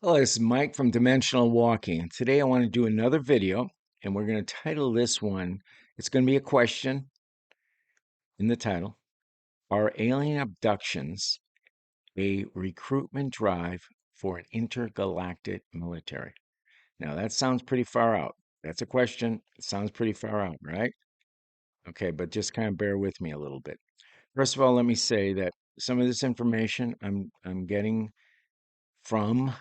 Hello, this is Mike from Dimensional Walking. And today I want to do another video, and we're going to title this one. It's going to be a question in the title. Are alien abductions a recruitment drive for an intergalactic military? Now, that sounds pretty far out. That's a question. It sounds pretty far out, right? Okay, but just kind of bear with me a little bit. First of all, let me say that some of this information I'm getting from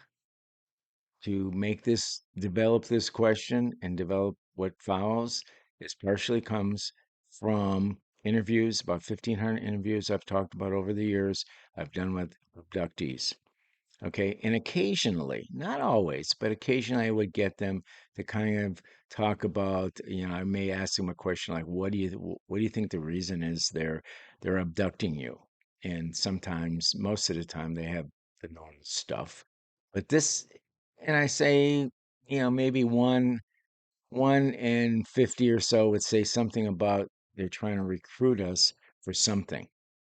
to make this develop this question and develop what follows is partially comes from interviews, about 1,500 interviews I've talked about over the years I've done with abductees. Okay, and occasionally, not always, but occasionally I would get them to kind of talk about, I may ask them a question like, what do you think the reason is they're abducting you? And sometimes, most of the time, they have the known stuff. But this, and I say, maybe one in 50 or so would say something about they're trying to recruit us for something,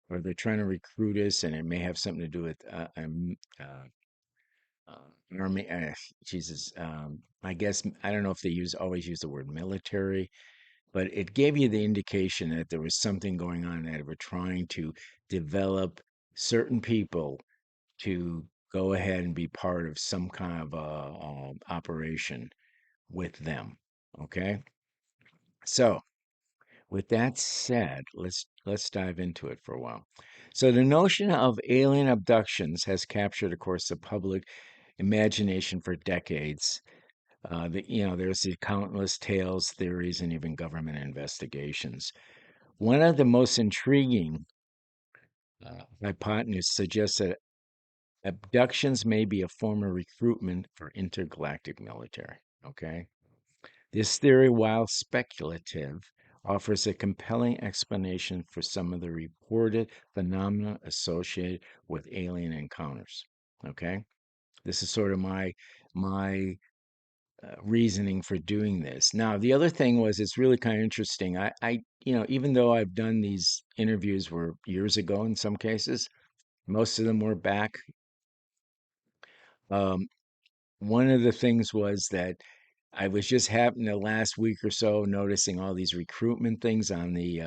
or they're trying to recruit us, and it may have something to do with army. Jesus, I guess I don't know if they always use the word military, but it gave you the indication that there was something going on, that we're trying to develop certain people to go ahead and be part of some kind of operation with them. Okay, so with that said, let's dive into it for a while. So the notion of alien abductions has captured, of course, the public imagination for decades. There's the countless tales, theories, and even government investigations. One of the most intriguing hypotenuse suggests that abductions may be a form of recruitment for intergalactic military. Okay. This theory, while speculative, offers a compelling explanation for some of the reported phenomena associated with alien encounters. Okay. This is sort of my reasoning for doing this. Now, the other thing was it's really kind of interesting. Even though I've done these interviews were years ago in some cases, most of them were back. Um, One of the things was that I was just happening the last week or so noticing all these recruitment things on the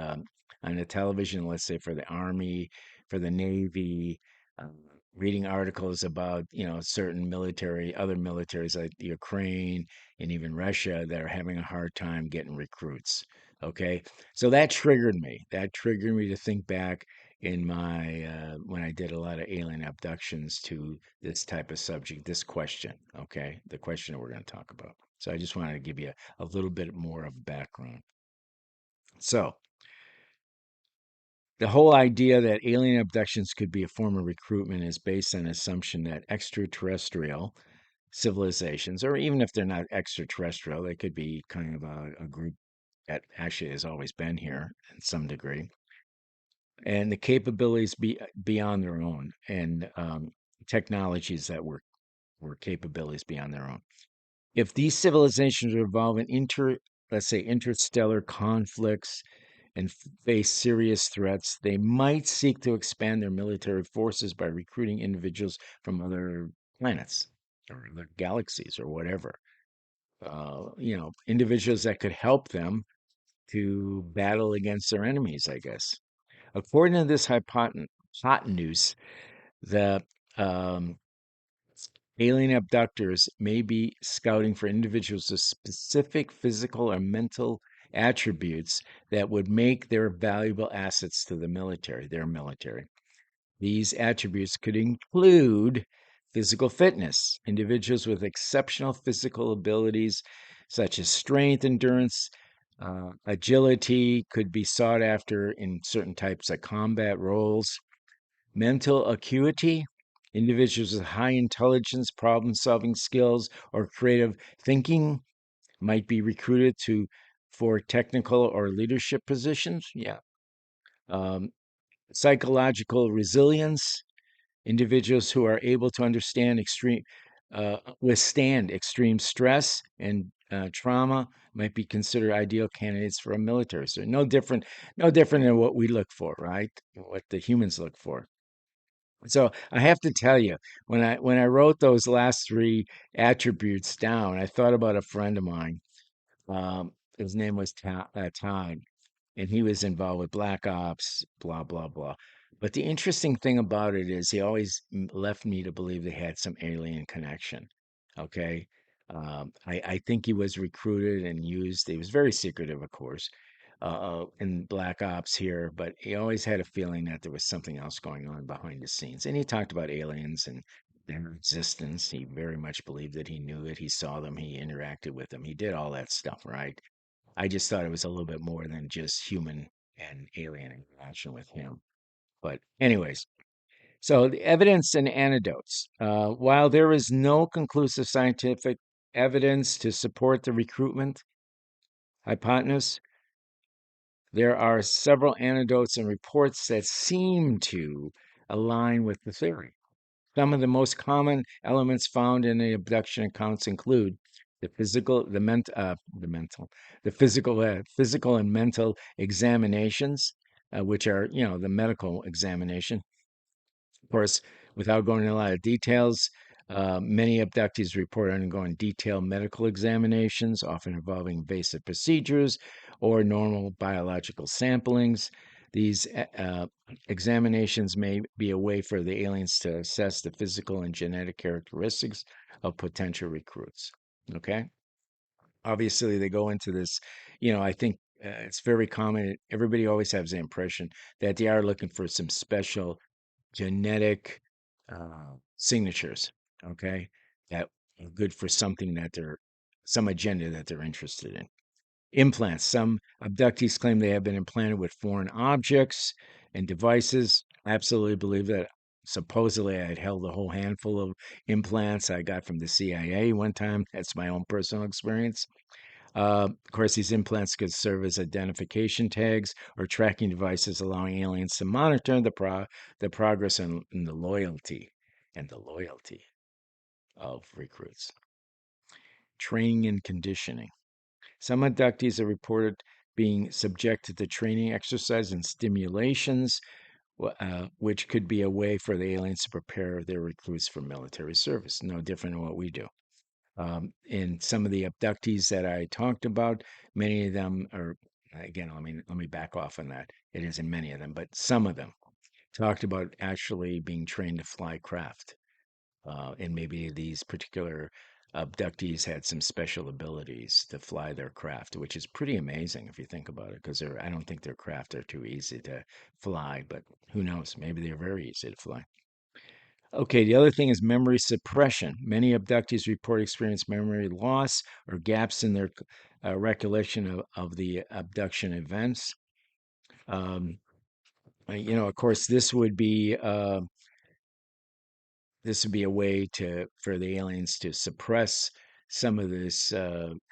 television, let's say for the Army, for the Navy, reading articles about, certain other militaries like the Ukraine and even Russia that are having a hard time getting recruits. Okay. So that triggered me. That triggered me to think back in my when I did a lot of alien abductions to this type of subject, this question, okay, the question that we're going to talk about. So I just wanted to give you a little bit more of background. So the whole idea that alien abductions could be a form of recruitment is based on the assumption that extraterrestrial civilizations, or even if they're not extraterrestrial, they could be kind of a group that actually has always been here in some degree, and the capabilities beyond their own, and technologies that were capabilities beyond their own. If these civilizations are involved in let's say, interstellar conflicts and face serious threats, they might seek to expand their military forces by recruiting individuals from other planets or other galaxies or whatever. Individuals that could help them to battle against their enemies, I guess. According to this hypotenuse, the um, alien abductors may be scouting for individuals with specific physical or mental attributes that would make their valuable assets to their military. These attributes could include physical fitness. Individuals with exceptional physical abilities, such as strength, endurance, agility, could be sought after in certain types of combat roles. Mental acuity, individuals with high intelligence, problem solving skills, or creative thinking might be recruited for technical or leadership positions. Yeah. Um, Psychological resilience, individuals who are able to withstand extreme stress and trauma might be considered ideal candidates for a military. So no different than what we look for, right? What the humans look for. So I have to tell you, when I wrote those last three attributes down, I thought about a friend of mine. His name was Todd, and he was involved with Black Ops, blah blah blah. But the interesting thing about it is he always left me to believe they had some alien connection. Okay, I think he was recruited and used. He was very secretive, of course, in Black Ops here, but he always had a feeling that there was something else going on behind the scenes. And he talked about aliens and their existence. He very much believed that he knew it. He saw them. He interacted with them. He did all that stuff, right? I just thought it was a little bit more than just human and alien interaction with him. But, anyways, so the evidence and anecdotes. While there is no conclusive scientific evidence to support the recruitment hypotenuse, there are several anecdotes and reports that seem to align with the theory. Some of the most common elements found in the abduction accounts include the physical, the mental, the physical and mental examinations, which are, the medical examination. Of course, without going into a lot of details, many abductees report undergoing detailed medical examinations, often involving invasive procedures or normal biological samplings. These examinations may be a way for the aliens to assess the physical and genetic characteristics of potential recruits. Okay. Obviously, they go into this, I think it's very common. Everybody always has the impression that they are looking for some special genetic signatures, okay, that are good for something that some agenda that they're interested in. Implants. Some abductees claim they have been implanted with foreign objects and devices. I absolutely believe that. Supposedly, I had held a whole handful of implants I got from the CIA one time. That's my own personal experience. Of course, these implants could serve as identification tags or tracking devices, allowing aliens to monitor the progress and the loyalty of recruits. Training and conditioning. Some abductees are reported being subjected to training exercise and stimulations, which could be a way for the aliens to prepare their recruits for military service. No different than what we do. And some of the abductees that I talked about, many of them are, again, let me back off on that. It isn't many of them, but some of them talked about actually being trained to fly craft. And maybe these particular abductees had some special abilities to fly their craft, which is pretty amazing if you think about it, because I don't think their craft are too easy to fly, but who knows? Maybe they're very easy to fly. Okay, the other thing is memory suppression. Many abductees report experience memory loss or gaps in their recollection of the abduction events. Um, of course, this would be a way for the aliens to suppress some of this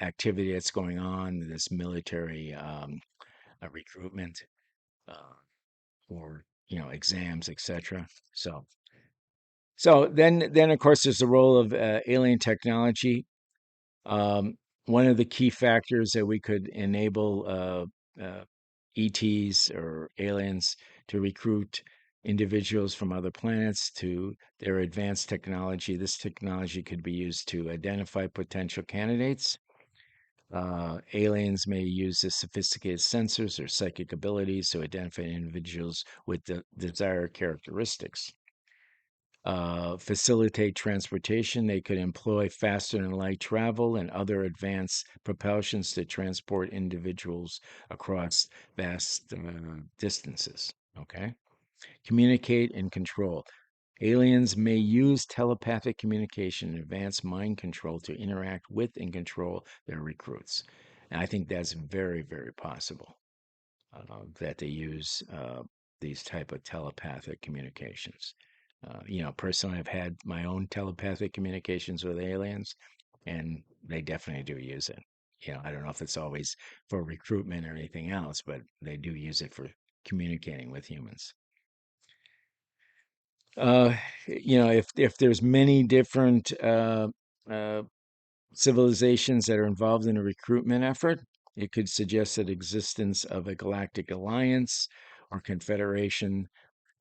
activity that's going on, this military recruitment uh, or exams, etc. So then of course there's the role of alien technology. Um, One of the key factors that we could enable ETs or aliens to recruit individuals from other planets to their advanced technology. This technology could be used to identify potential candidates. Aliens may use the sophisticated sensors or psychic abilities to identify individuals with the desired characteristics. Facilitate transportation. They could employ faster than light travel and other advanced propulsions to transport individuals across vast distances. Okay. Communicate and control. Aliens may use telepathic communication and advanced mind control to interact with and control their recruits. And I think that's very, very possible that they use these type of telepathic communications. Personally, I've had my own telepathic communications with aliens, and they definitely do use it. I don't know if it's always for recruitment or anything else, but they do use it for communicating with humans. If there's many different uh, civilizations that are involved in a recruitment effort, it could suggest that existence of a galactic alliance or confederation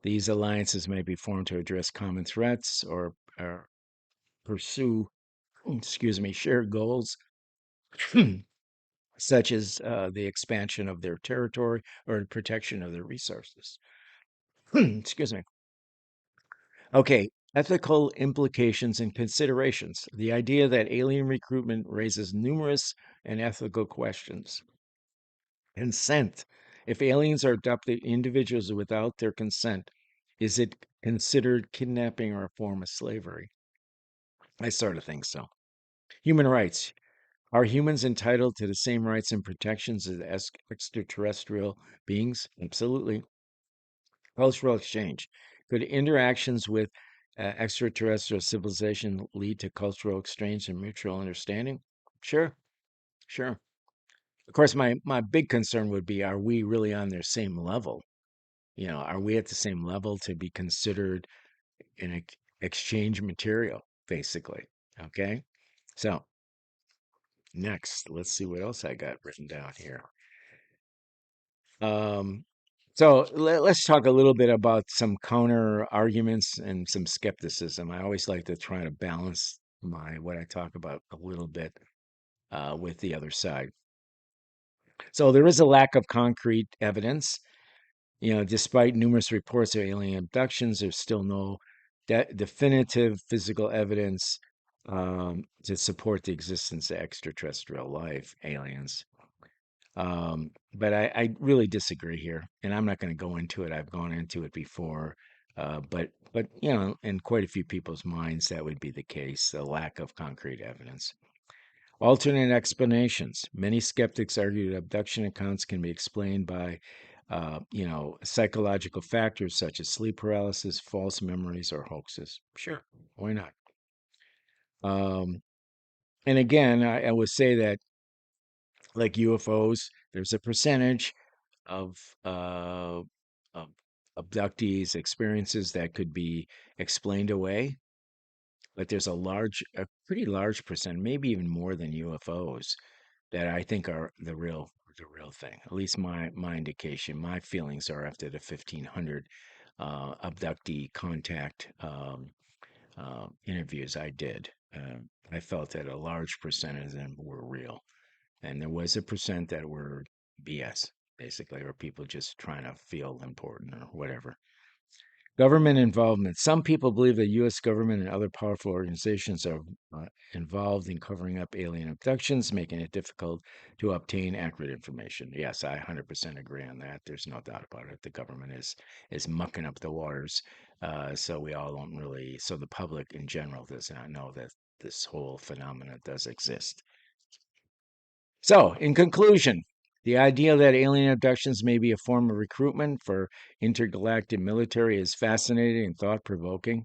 These alliances may be formed to address common threats or pursue, excuse me, shared goals, such as the expansion of their territory or the protection of their resources. Excuse me. Okay, ethical implications and considerations. The idea that alien recruitment raises numerous and ethical questions. Consent. If aliens are adopted individuals without their consent, is it considered kidnapping or a form of slavery? I sort of think so. Human rights. Are humans entitled to the same rights and protections as extraterrestrial beings? Absolutely. Cultural exchange. Could interactions with extraterrestrial civilization lead to cultural exchange and mutual understanding? Sure, sure. Of course, my big concern would be, are we really on their same level? Are we at the same level to be considered an exchange material, basically? Okay. So, next, let's see what else I got written down here. Um, so let's talk a little bit about some counter arguments and some skepticism. I always like to try to balance my what I talk about a little bit with the other side. So there is a lack of concrete evidence. Despite numerous reports of alien abductions, there's still no definitive physical evidence to support the existence of extraterrestrial life, aliens. But I really disagree here, and I'm not going to go into it. I've gone into it before, but in quite a few people's minds, that would be the case. The lack of concrete evidence. Alternate explanations. Many skeptics argue that abduction accounts can be explained by, psychological factors such as sleep paralysis, false memories, or hoaxes. Sure, why not? Um, and again, I would say that, like UFOs, there's a percentage of uh, of abductees' experiences that could be explained away, but there's a pretty large percent, maybe even more than UFOs, that I think are the real thing. At least my indication, my feelings are after the 1,500 abductee contact interviews I did. I felt that a large percentage of them were real, and there was a percent that were BS, basically, or people just trying to feel important or whatever. Government involvement. Some people believe the U.S. government and other powerful organizations are involved in covering up alien abductions, making it difficult to obtain accurate information. Yes, I 100% agree on that. There's no doubt about it. The government is mucking up the waters, so we all don't really. So the public in general does not know that this whole phenomenon does exist. So, in conclusion, the idea that alien abductions may be a form of recruitment for intergalactic military is fascinating and thought provoking.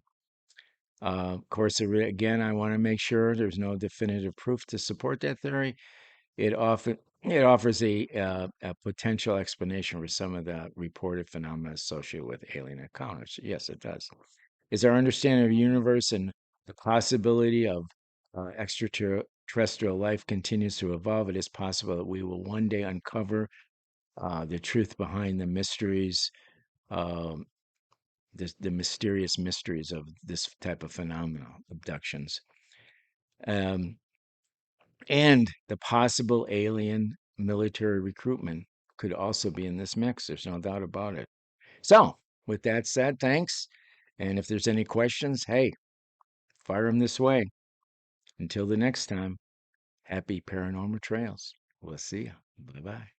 Of course, again, I want to make sure there's no definitive proof to support that theory. It offers a potential explanation for some of the reported phenomena associated with alien encounters. Yes, it does. Is our understanding of the universe and the possibility of extraterrestrial life continues to evolve, it is possible that we will one day uncover the truth behind the mysteries, um, the mysterious mysteries of this type of phenomena, abductions, um, and the possible alien military recruitment could also be in this mix. There's no doubt about it. So, with that said, thanks. And if there's any questions, hey, fire them this way. Until the next time, happy paranormal trails. We'll see you. Bye bye.